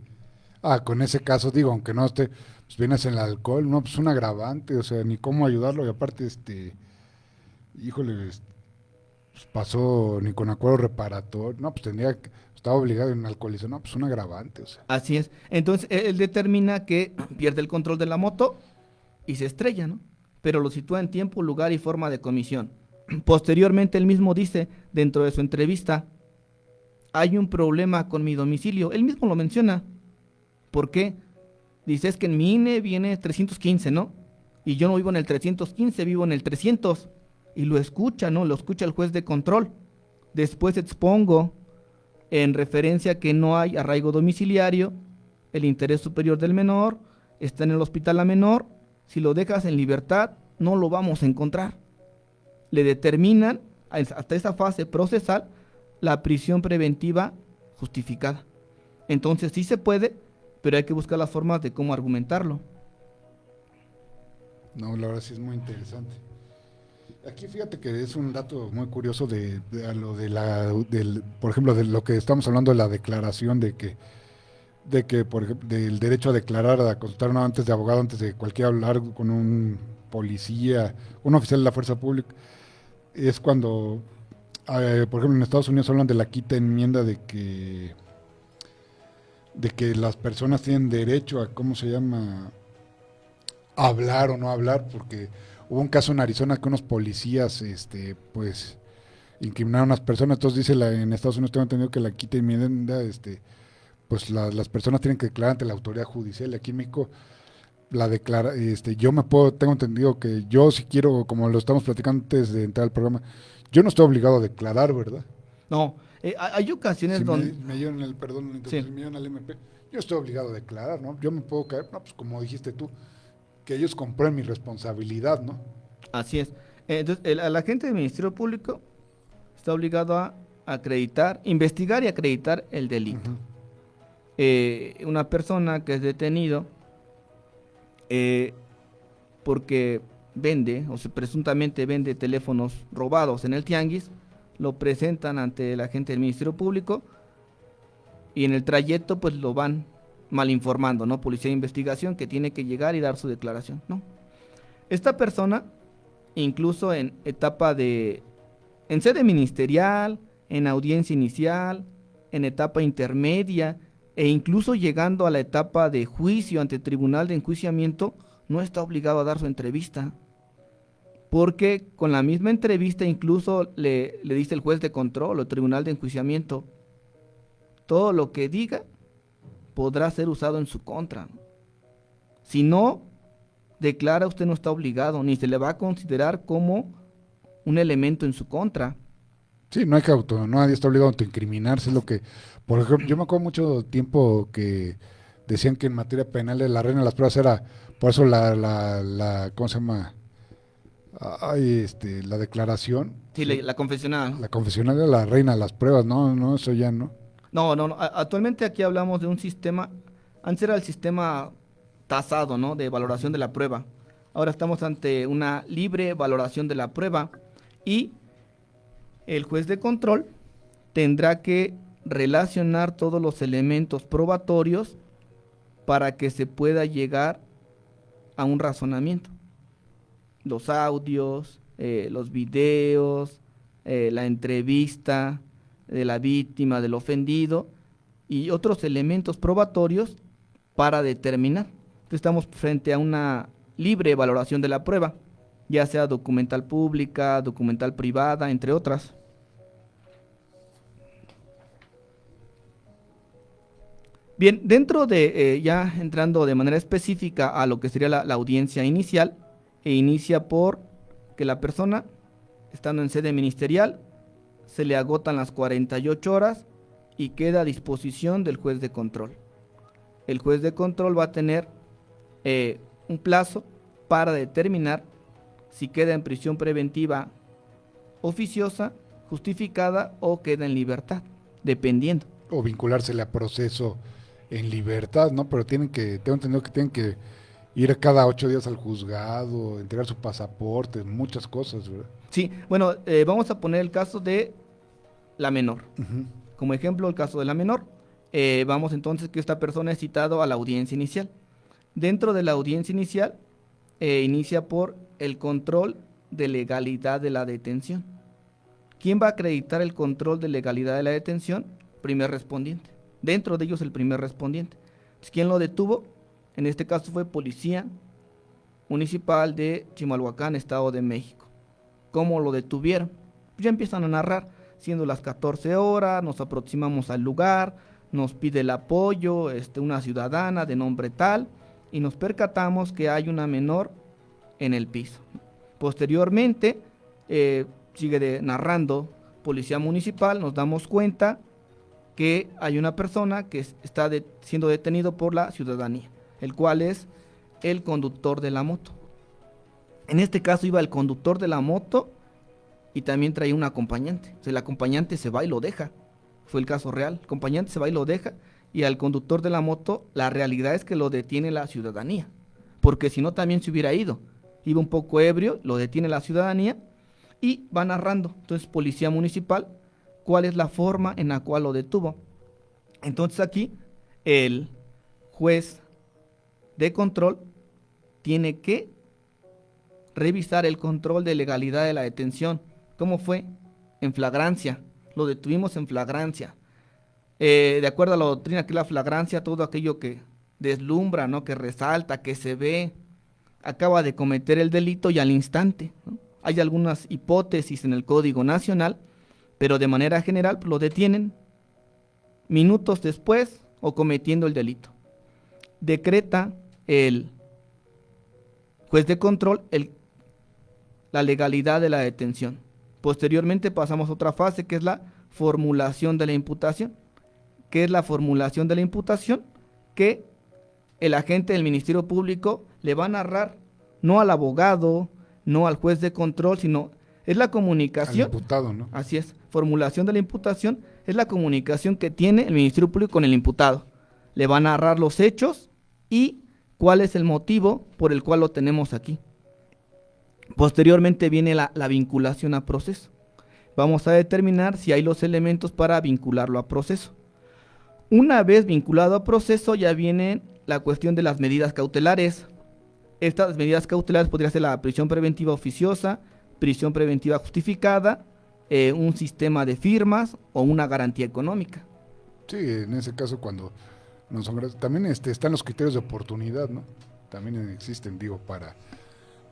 Con ese caso digo, aunque no esté, pues vienes en el alcohol, no, pues un agravante, o sea, ni cómo ayudarlo y aparte, híjole, pues pasó ni con acuerdo reparatorio, no, pues estaba obligado en alcoholizar, no, pues un agravante, o sea. Así es, entonces él determina que pierde el control de la moto y se estrella, ¿no? Pero lo sitúa en tiempo, lugar y forma de comisión. Posteriormente él mismo dice, dentro de su entrevista, hay un problema con mi domicilio, él mismo lo menciona. ¿Por qué? Dice, es que en mi INE viene 315, ¿no? Y yo no vivo en el 315, vivo en el 300. Y lo escucha, ¿no? Lo escucha el juez de control. Después expongo en referencia que no hay arraigo domiciliario, el interés superior del menor, está en el hospital la menor, si lo dejas en libertad, no lo vamos a encontrar. Le determinan, hasta esa fase procesal, la prisión preventiva justificada. Entonces sí se puede, pero hay que buscar las formas de cómo argumentarlo. No, la verdad sí es muy interesante. Aquí fíjate que es un dato muy curioso a lo de por ejemplo, de lo que estamos hablando de la declaración de que por ejemplo, del derecho a declarar, a consultar uno antes de abogado, antes de cualquier hablar con un policía, un oficial de la fuerza pública, es cuando, por ejemplo, en Estados Unidos hablan de la quinta enmienda de que las personas tienen derecho a, ¿cómo se llama?, hablar o no hablar, porque hubo un caso en Arizona que unos policías, pues, incriminaron a unas personas. Entonces dice en Estados Unidos tengo entendido que la quinta enmienda, pues las personas tienen que declarar ante la autoridad judicial. Y aquí en México la declara, tengo entendido que yo si quiero, como lo estamos platicando antes de entrar al programa, yo no estoy obligado a declarar, ¿verdad? No, hay ocasiones Si donde... me dieron el perdón, Sí. me dieron el MP, yo estoy obligado a declarar, ¿no? Yo me puedo caer, no, pues como dijiste tú, que ellos comprueben mi responsabilidad, ¿no? Así es. Entonces, el agente del Ministerio Público está obligado a acreditar, investigar y acreditar el delito. Ujú. Una persona que es detenido porque vende, o se presuntamente vende teléfonos robados en el tianguis, lo presentan ante el agente del Ministerio Público y en el trayecto pues lo van mal informando, ¿no? Policía de investigación que tiene que llegar y dar su declaración, ¿no? Esta persona, incluso en sede ministerial, en audiencia inicial, en etapa intermedia, e incluso llegando a la etapa de juicio ante tribunal de enjuiciamiento, no está obligado a dar su entrevista. Porque con la misma entrevista incluso le dice el juez de control o tribunal de enjuiciamiento, todo lo que diga podrá ser usado en su contra. Si no declara, usted no está obligado, ni se le va a considerar como un elemento en su contra. Sí, no hay que nadie está obligado a autoincriminarse, es lo que, por ejemplo, yo me acuerdo mucho tiempo que decían que en materia penal la reina de las pruebas era, por eso ¿cómo se llama? La declaración, Sí, sí, la confesional, ¿no? la confesional era la reina de las pruebas, no, eso ya no. No. Actualmente aquí hablamos de un sistema, antes era el sistema tasado, ¿no? De valoración de la prueba. Ahora estamos ante una libre valoración de la prueba y el juez de control tendrá que relacionar todos los elementos probatorios para que se pueda llegar a un razonamiento. Los audios, los videos, la entrevista de la víctima, del ofendido y otros elementos probatorios para determinar. Estamos frente a una libre valoración de la prueba, ya sea documental pública, documental privada, entre otras. Bien, dentro de, ya entrando de manera específica a lo que sería la audiencia inicial, inicia por que la persona, estando en sede ministerial, se le agotan las 48 horas y queda a disposición del juez de control. El juez de control va a tener un plazo para determinar si queda en prisión preventiva oficiosa, justificada o queda en libertad, dependiendo. O vinculársele a proceso en libertad, ¿no? Pero tengo entendido que tienen que ir cada 8 días al juzgado, entregar su pasaporte, muchas cosas, ¿verdad? Sí, bueno, vamos a poner el caso de la menor. Uh-huh. Como ejemplo, el caso de la menor. Vamos entonces que esta persona es citado a la audiencia inicial. Dentro de la audiencia inicial, inicia por el control de legalidad de la detención. ¿Quién va a acreditar el control de legalidad de la detención? Primer respondiente. Dentro de ellos el primer respondiente. ¿Quién lo detuvo? En este caso fue Policía Municipal de Chimalhuacán, Estado de México. ¿Cómo lo detuvieron? Pues ya empiezan a narrar, siendo las 14 horas, nos aproximamos al lugar, nos pide el apoyo, una ciudadana de nombre tal, y nos percatamos que hay una menor en el piso. Posteriormente, sigue narrando Policía Municipal, nos damos cuenta que hay una persona que está siendo detenido por la ciudadanía, el cual es el conductor de la moto. En este caso iba el conductor de la moto y también traía un acompañante. O sea, el acompañante se va y lo deja. Fue el caso real. El acompañante se va y lo deja y al conductor de la moto, la realidad es que lo detiene la ciudadanía, porque si no también se hubiera ido. Iba un poco ebrio, lo detiene la ciudadanía y va narrando. Entonces, policía municipal, cuál es la forma en la cual lo detuvo. Entonces aquí el juez de control tiene que revisar el control de legalidad de la detención. ¿Cómo fue? En flagrancia. Lo detuvimos en flagrancia. De acuerdo a la doctrina, que es la flagrancia, todo aquello que deslumbra, ¿no? Que resalta, que se ve, acaba de cometer el delito y al instante, ¿no? Hay algunas hipótesis en el Código Nacional, pero de manera general lo detienen minutos después o cometiendo el delito. Decreta el juez de control la legalidad de la detención. Posteriormente pasamos a otra fase, que es la formulación de la imputación. ¿Qué es la formulación de la imputación? Que el agente del Ministerio Público le va a narrar, no al abogado, no al juez de control, sino es la comunicación. Al imputado, ¿no? Así es, formulación de la imputación es la comunicación que tiene el Ministerio Público con el imputado. Le va a narrar los hechos y cuál es el motivo por el cual lo tenemos aquí. Posteriormente viene la vinculación a proceso. Vamos a determinar si hay los elementos para vincularlo a proceso. Una vez vinculado a proceso ya viene la cuestión de las medidas cautelares. Estas medidas cautelares podría ser la prisión preventiva oficiosa, prisión preventiva justificada, un sistema de firmas o una garantía económica. Sí, en ese caso cuando no son también están los criterios de oportunidad, ¿no? También existen, digo, para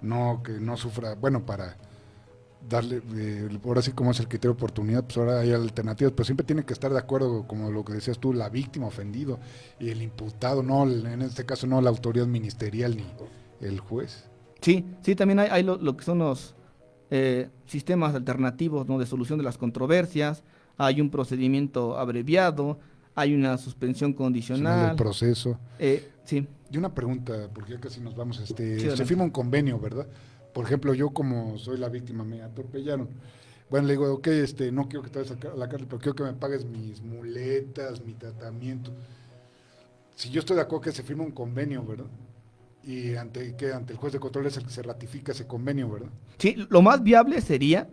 no que no sufra, bueno, para darle, ahora sí como es el criterio de oportunidad, pues ahora hay alternativas, pero siempre tiene que estar de acuerdo, como lo que decías tú, la víctima, ofendido, y el imputado, no, en este caso no la autoridad ministerial ni el juez. Sí, también hay lo que son los sistemas alternativos, ¿no? De solución de las controversias, hay un procedimiento abreviado, hay una suspensión condicional. El proceso. Sí. Y una pregunta, porque ya casi nos vamos, Sí, se firma un convenio, ¿verdad? Por ejemplo, yo como soy la víctima, me atropellaron. Bueno, le digo, ok, no quiero que te vayas a la cárcel, pero quiero que me pagues mis muletas, mi tratamiento. Si yo estoy de acuerdo que se firma un convenio, ¿verdad? Y ante el juez de control es el que se ratifica ese convenio, ¿verdad? Sí, lo más viable sería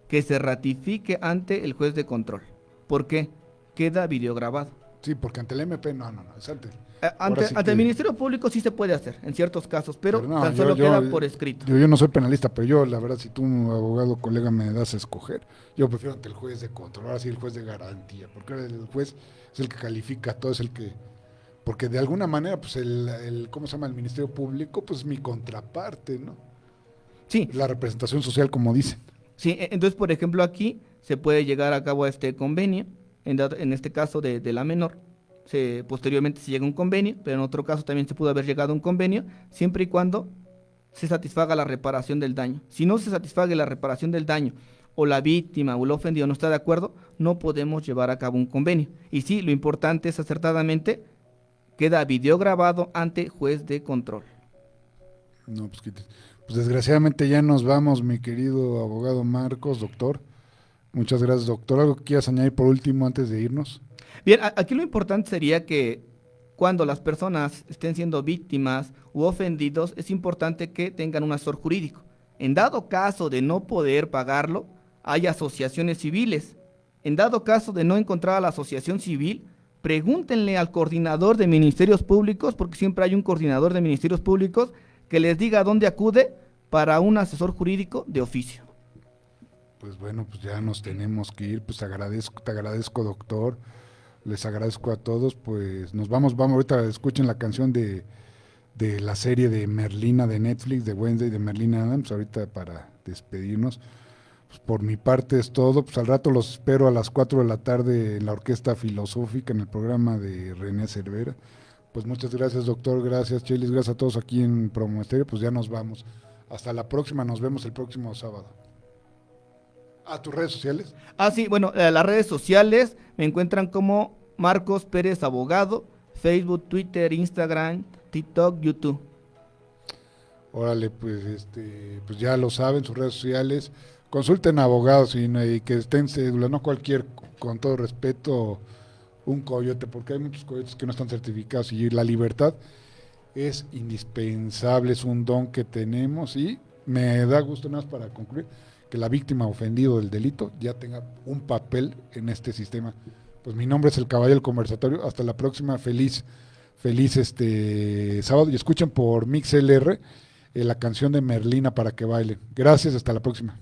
que se ratifique ante el juez de control. ¿Por qué? Queda videograbado. Sí, porque ante el MP, no, es antes. Ante el Ministerio Público sí se puede hacer, en ciertos casos, pero no, tan solo queda por escrito. Yo no soy penalista, pero yo, la verdad, si tú, abogado, colega, me das a escoger, yo prefiero ante el juez de control, ahora sí el juez de garantía, porque el juez es el que califica todo, es el que, porque de alguna manera, pues ¿cómo se llama? El Ministerio Público, pues mi contraparte, ¿no? Sí. La representación social, como dicen. Sí, entonces, por ejemplo, aquí se puede llegar a cabo este convenio, en este caso de la menor. Posteriormente se llega a un convenio, pero en otro caso también se pudo haber llegado a un convenio, siempre y cuando se satisfaga la reparación del daño. Si no se satisfaga la reparación del daño, o la víctima o el ofendido no está de acuerdo, no podemos llevar a cabo un convenio. Y sí, lo importante es acertadamente, queda videograbado ante juez de control. No, pues desgraciadamente ya nos vamos, mi querido abogado Marcos, doctor. Muchas gracias, doctor. ¿Algo que quieras añadir por último antes de irnos? Bien, aquí lo importante sería que cuando las personas estén siendo víctimas u ofendidos, es importante que tengan un asesor jurídico. En dado caso de no poder pagarlo, hay asociaciones civiles. En dado caso de no encontrar a la asociación civil, pregúntenle al coordinador de ministerios públicos, porque siempre hay un coordinador de ministerios públicos que les diga a dónde acude para un asesor jurídico de oficio. Pues bueno, pues ya nos tenemos que ir, pues te agradezco, doctor. Les agradezco a todos, pues nos vamos ahorita escuchen la canción de la serie de Merlina de Netflix, de Wednesday, de Merlina Adams, ahorita para despedirnos. Pues por mi parte es todo, pues al rato los espero a las 4 de la tarde en la Orquesta Filosófica, en el programa de René Cervera. Pues muchas gracias, doctor, gracias, Chelis, gracias a todos aquí en Promo Estéreo, pues ya nos vamos. Hasta la próxima, nos vemos el próximo sábado. ¿A tus redes sociales? Sí, bueno, las redes sociales me encuentran como Marcos Pérez Abogado, Facebook, Twitter, Instagram, TikTok, YouTube. Órale, pues pues ya lo saben, sus redes sociales. Consulten a abogados y que estén cédula, no cualquier, con todo respeto, un coyote, porque hay muchos coyotes que no están certificados y la libertad es indispensable, es un don que tenemos y me da gusto nada más para concluir que la víctima ofendido del delito ya tenga un papel en este sistema. Pues mi nombre es el Caballero del Conversatorio, hasta la próxima, feliz sábado y escuchen por MixLR la canción de Merlina para que bailen. Gracias, hasta la próxima.